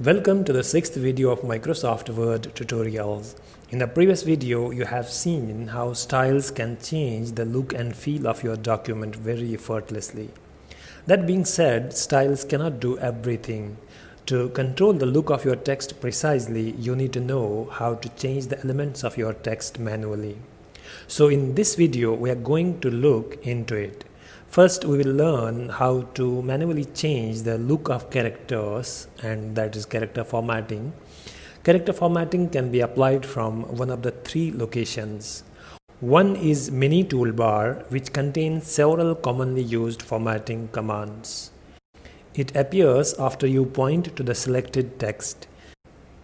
Welcome to the 6th video of Microsoft Word tutorials. In the previous video, you have seen how styles can change the look and feel of your document very effortlessly. That being said, styles cannot do everything. To control the look of your text precisely, you need to know how to change the elements of your text manually. So in this video, we are going to look into it. First, we will learn how to manually change the look of characters, and that is character formatting. Character formatting can be applied from one of the three locations. One is Mini Toolbar, which contains several commonly used formatting commands. It appears after you point to the selected text.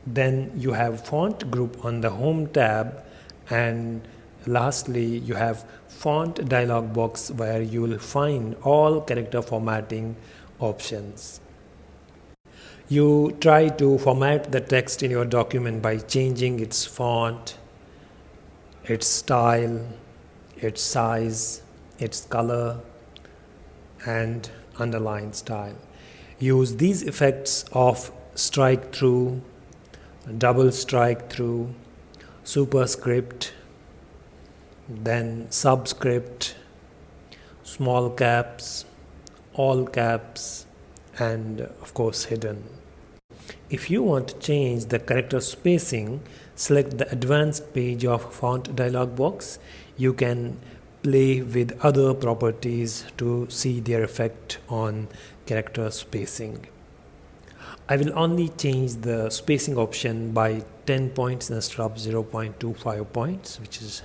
Then you have Font Group on the Home tab, and lastly, you have Font dialog box where you will find all character formatting options. You try to format the text in your document by changing its font, its style, its size, its color, and underline style. Use these effects of strike through, double strike through, superscript, then subscript, small caps, all caps, and of course hidden. If you want to change the character spacing, select the advanced page of font dialog box. You can play with other properties to see their effect on character spacing. I will only change the spacing option by 10 points instead of 0.25 points, which is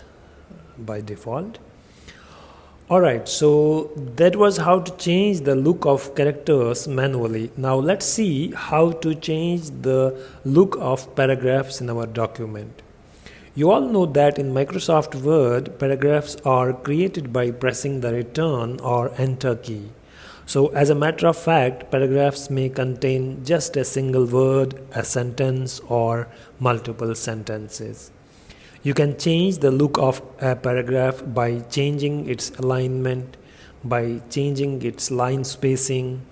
by default. Alright, so that was how to change the look of characters manually. Now let's see how to change the look of paragraphs in our document. You all know that in Microsoft Word, paragraphs are created by pressing the return or enter key. So as a matter of fact, paragraphs may contain just a single word, a sentence, or multiple sentences. You can change the look of a paragraph by changing its alignment, by changing its line spacing,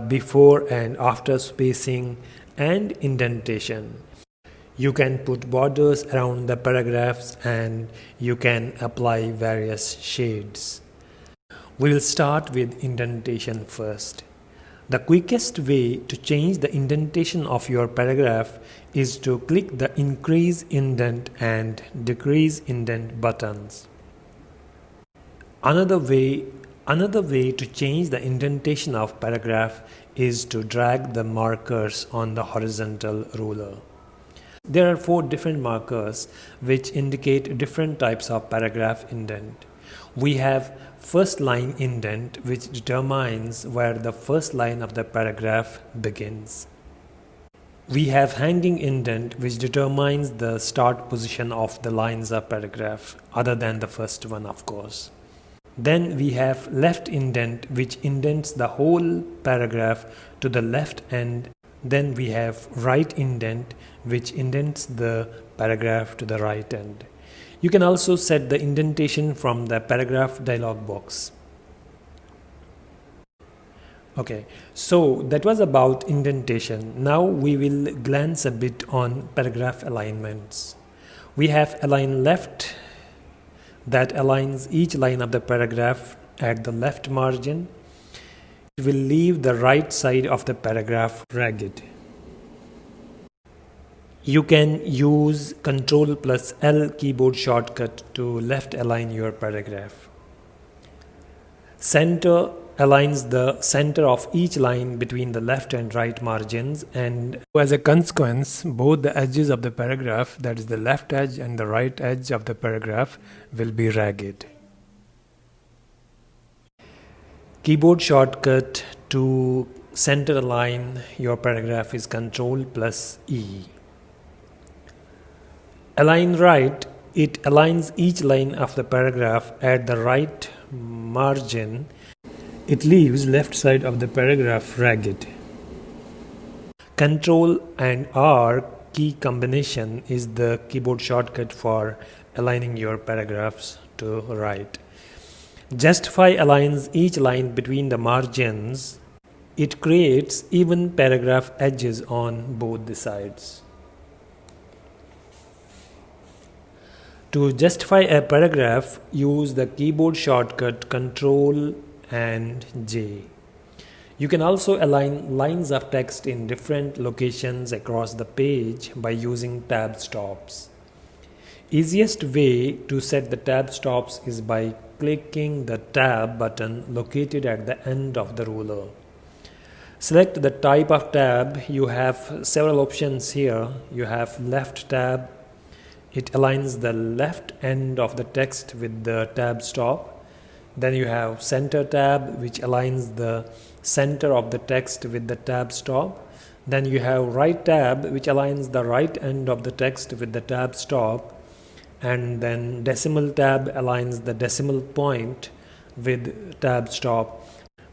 before and after spacing, and indentation. You can put borders around the paragraphs and you can apply various shades. We will start with indentation first. The quickest way to change the indentation of your paragraph is to click the increase indent and decrease indent buttons. Another way to change the indentation of paragraph is to drag the markers on the horizontal ruler. There are 4 different markers which indicate different types of paragraph indent. We have first line indent, which determines where the first line of the paragraph begins. We have hanging indent, which determines the start position of the lines of paragraph, other than the first one, of course. Then we have left indent, which indents the whole paragraph to the left end. Then we have right indent, which indents the paragraph to the right end. You can also set the indentation from the paragraph dialog box. Okay, so that was about indentation. Now we will glance a bit on paragraph alignments. We have align left, that aligns each line of the paragraph at the left margin. It will leave the right side of the paragraph ragged. You can use Ctrl+L keyboard shortcut to left align your paragraph. Center aligns the center of each line between the left and right margins, and as a consequence, both the edges of the paragraph, that is the left edge and the right edge of the paragraph, will be ragged. Keyboard shortcut to center align your paragraph is Ctrl+E. Align right, it aligns each line of the paragraph at the right margin. It leaves left side of the paragraph ragged. Ctrl and R key combination is the keyboard shortcut for aligning your paragraphs to right. Justify aligns each line between the margins it creates even paragraph edges on both the sides. To justify a paragraph, use the keyboard shortcut Ctrl and J. You can also align lines of text in different locations across the page by using tab stops. Easiest way to set the tab stops is by clicking the tab button located at the end of the ruler. Select the type of tab. You have several options here. You have left tab. It aligns the left end of the text with the tab stop. Then you have center tab, which aligns the center of the text with the tab stop. Then you have right tab, which aligns the right end of the text with the tab stop. And then decimal tab aligns the decimal point with tab stop.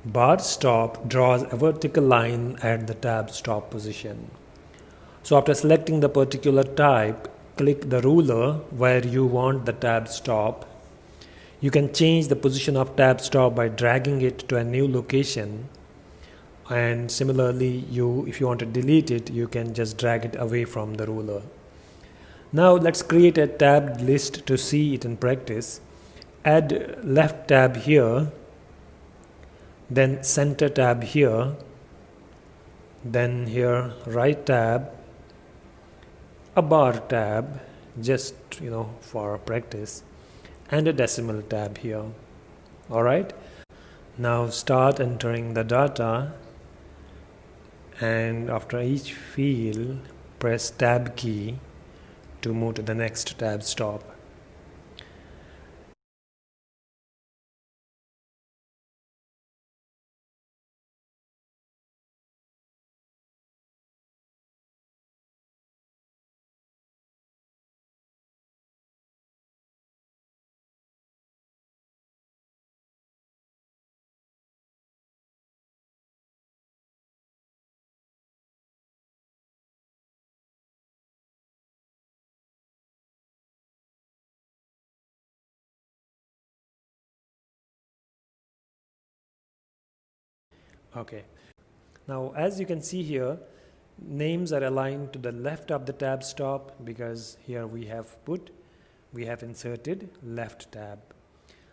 Bar stop draws a vertical line at the tab stop position. So after selecting the particular type, click the ruler where you want the tab stop. You can change the position of tab stop by dragging it to a new location. And similarly, if you want to delete it, you can just drag it away from the ruler. Now let's create a tabbed list to see it in practice. Add left tab here, then center tab here, then here right tab, a bar tab, just for practice, and a decimal tab here. Alright, now start entering the data, and after each field press tab key to move to the next tab stop. Okay, now as you can see here, names are aligned to the left of the tab stop because here we have inserted left tab.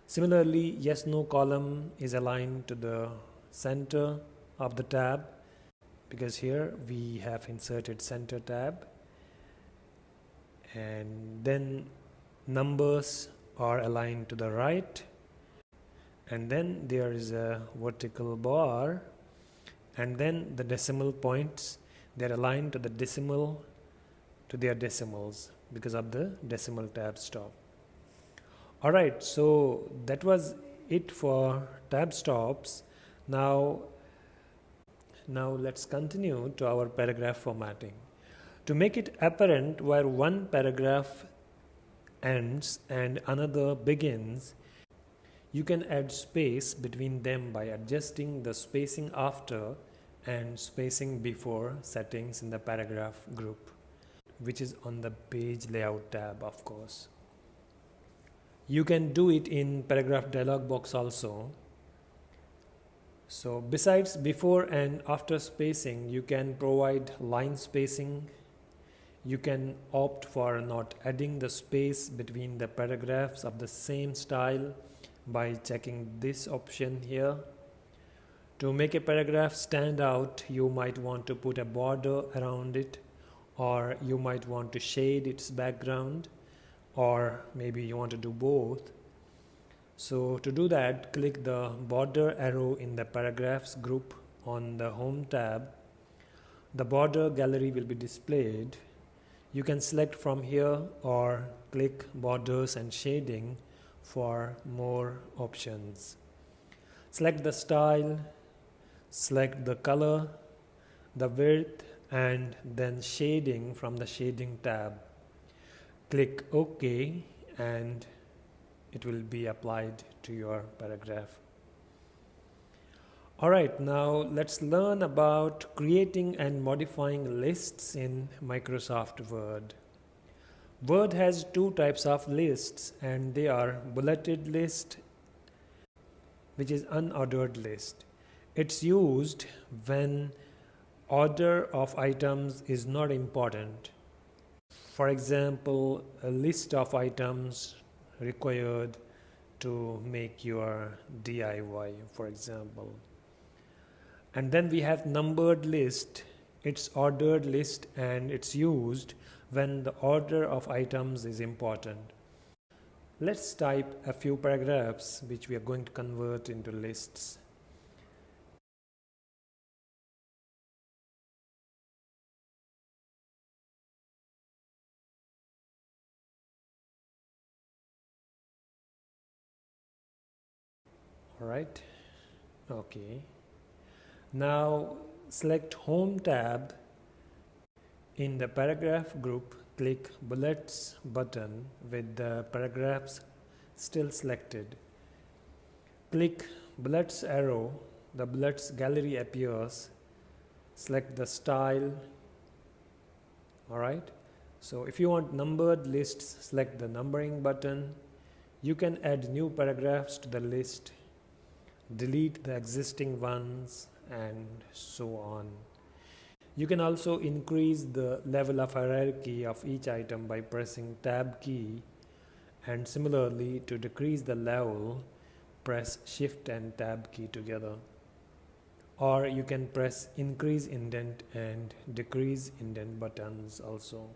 Similarly, yes no column is aligned to the center of the tab because here we have inserted center tab, and then numbers are aligned to the right, and then there is a vertical bar, and then the decimal points, they're aligned to their decimals because of the decimal tab stop. Alright, so that was it for tab stops. Now let's continue to our paragraph formatting. To make it apparent where one paragraph ends and another begins, you can add space between them by adjusting the spacing after and spacing before settings in the paragraph group, which is on the page layout tab, of course. You can do it in paragraph dialog box also. So besides before and after spacing, you can provide line spacing. You can opt for not adding the space between the paragraphs of the same style by checking this option here. To make a paragraph stand out, you might want to put a border around it, or you might want to shade its background, or maybe you want to do both. So to do that, click the border arrow in the paragraphs group on the home tab. The border gallery will be displayed. You can select from here or click borders and shading for more options. Select the style, select the color, the width, and then shading from the shading tab. Click OK and it will be applied to your paragraph. Alright, now let's learn about creating and modifying lists in Microsoft Word. Word has two types of lists, and they are bulleted list, which is unordered list, It's used when order of items is not important. For example, a list of items required to make your DIY, for example. And then we have numbered list. It's ordered list and it's used when the order of items is important. Let's type a few paragraphs which we are going to convert into lists. Alright, okay. Now select Home tab. In the paragraph group, click Bullets button with the paragraphs still selected. Click Bullets arrow, the Bullets gallery appears. Select the style. Alright, so if you want numbered lists, select the numbering button. You can add new paragraphs to the list, delete the existing ones, and so on. You can also increase the level of hierarchy of each item by pressing Tab key, and similarly to decrease the level, press Shift and Tab key together. Or you can press increase indent and decrease indent buttons also.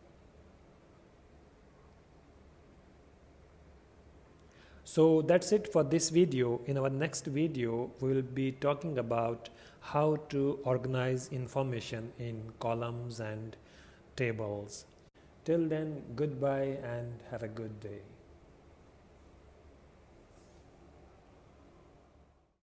So that's it for this video. In our next video, we will be talking about how to organize information in columns and tables. Till then, goodbye and have a good day.